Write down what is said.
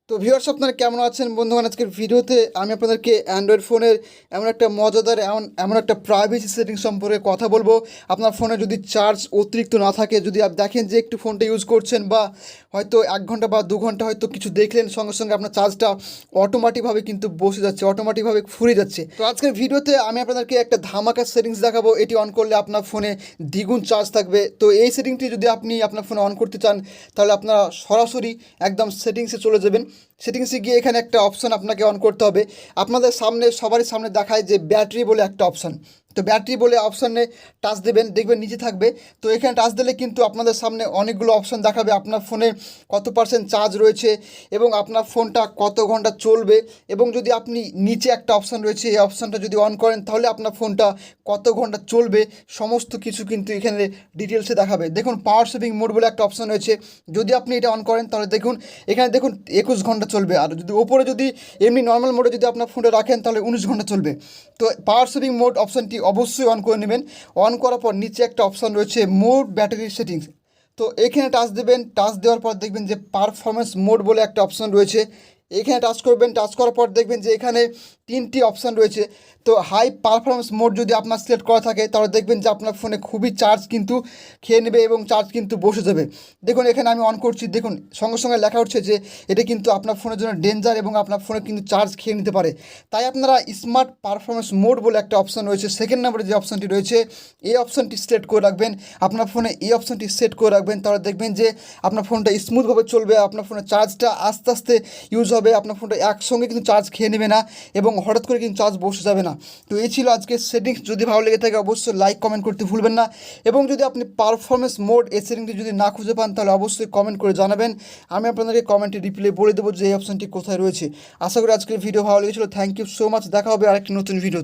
তো ভিউয়ার্স, আপনারা কেমন আছেন বন্ধুগণ? আজকের ভিডিওতে আমি আপনাদেরকে অ্যান্ড্রয়েড ফোনের এমন একটা মজাদার এমন একটা প্রাইভেসি সেটিং সম্পর্কে কথা বলবো। আপনার ফোনে যদি চার্জ অতিরিক্ত না থাকে, যদি আপনি দেখেন যে একটু ফোনটা ইউজ করছেন বা হয়তো 1 ঘন্টা বা 2 ঘন্টা হয়তো কিছু দেখলেন, সঙ্গে সঙ্গে আপনার চার্জটা অটোমেটিকভাবে কিন্তু বসে যাচ্ছে, অটোমেটিকভাবে ফুরিয়ে যাচ্ছে। তো আজকের ভিডিওতে আমি আপনাদেরকে একটা ধামাকা সেটিংস দেখাবো। এটি অন করলে আপনার ফোনে দ্বিগুণ চার্জ থাকবে। তো এই সেটিংটি যদি আপনি আপনার ফোনে অন করতে চান, তাহলে আপনারা সরাসরি একদম সেটিংসে চলে যাবেন। সেটিংসে গিয়ে এখানে একটা অপশান আপনাকে অন করতে হবে। আপনাদের সামনে সবারই সামনে দেখায় যে ব্যাটারি বলে একটা অপশান। তো ব্যাটারি বলে অপশানে টাচ দেবেন, দেখবেন নিচে থাকবে। তো এখানে টাচ দিলে কিন্তু আপনাদের সামনে অনেকগুলো অপশান দেখাবে, আপনার ফোনে কত পার্সেন্ট চার্জ রয়েছে এবং আপনার ফোনটা কত ঘন্টা চলবে। এবং যদি আপনি নিচে একটা অপশান রয়েছে, এই অপশানটা যদি অন করেন তাহলে আপনার ফোনটা কত ঘন্টা চলবে সমস্ত কিছু কিন্তু এখানে ডিটেলসে দেখাবে। দেখুন, পাওয়ার সেভিং মোড বলে একটা অপশান রয়েছে। যদি আপনি এটা অন করেন তাহলে দেখুন এখানে দেখুন 21 ঘন্টা চলবে। আর যদি ওপরে যদি এমনি নর্মাল মোডে যদি আপনার ফোনটা রাখেন তাহলে 19 ঘন্টা চলবে। তো পাওয়ার সেভিং মোড অপশানটি অবশ্যই অন করে নেবেন। অন করার পর নিচে একটা অপশান রয়েছে মোড ব্যাটারি সেটিংস। তো এখানে টাচ দেবেন, টাচ দেওয়ার পর দেখবেন যে পারফরমেন্স মোড বলে একটা অপশান রয়েছে। এখানে টাচ করবেন, টাচ করার পর দেখবেন যে এখানে 3টি অপশান রয়েছে। তো হাই পারফরমেন্স মোড যদি আপনার সিলেক্ট করা থাকে তাহলে দেখবেন যে আপনার ফোনে খুবই চার্জ কিন্তু খেয়ে নেবে এবং চার্জ কিন্তু বসে যাবে। দেখুন এখানে আমি অন করছি, দেখুন সঙ্গে সঙ্গে লেখা উঠছে যে এটা কিন্তু আপনার ফোনের জন্য ডেঞ্জার এবং আপনার ফোনে কিন্তু চার্জ খেয়ে নিতে পারে। তাই আপনারা স্মার্ট পারফরমেন্স মোড বলে একটা অপশান রয়েছে, সেকেন্ড নম্বরে যে অপশানটি রয়েছে, এই অপশানটি সেট করে রাখবেন। আপনার ফোনে এই অপশানটি সেট করে রাখবেন, তাহলে দেখবেন যে আপনার ফোনটা স্মুথভাবে চলবে, আপনার ফোনের চার্জটা আস্তে আস্তে ইউজ হবে, আপনার ফোনটা একসঙ্গে কিন্তু চার্জ খেয়ে নেবে না এবং হঠাৎ করে কিন্তু চার্জ বসে যাবে না। তো এই ছিল আজকের সেটিংস। যদি ভালো লেগে থাকে অবশ্যই লাইক কমেন্ট করতে ভুলবেন না। এবং যদি আপনি পারফরমেন্স মোড এই সেটিংটি যদি না খুঁজে পান তাহলে অবশ্যই কমেন্ট করে জানাবেন। আমি আপনাদেরকে কমেন্টে রিপ্লাই বলে দেবো যে এই অপশানটি কোথায় রয়েছে। আশা করি আজকের ভিডিও ভালো লেগেছিল। Thank you so much. দেখা হবে আরেকটি নতুন ভিডিও।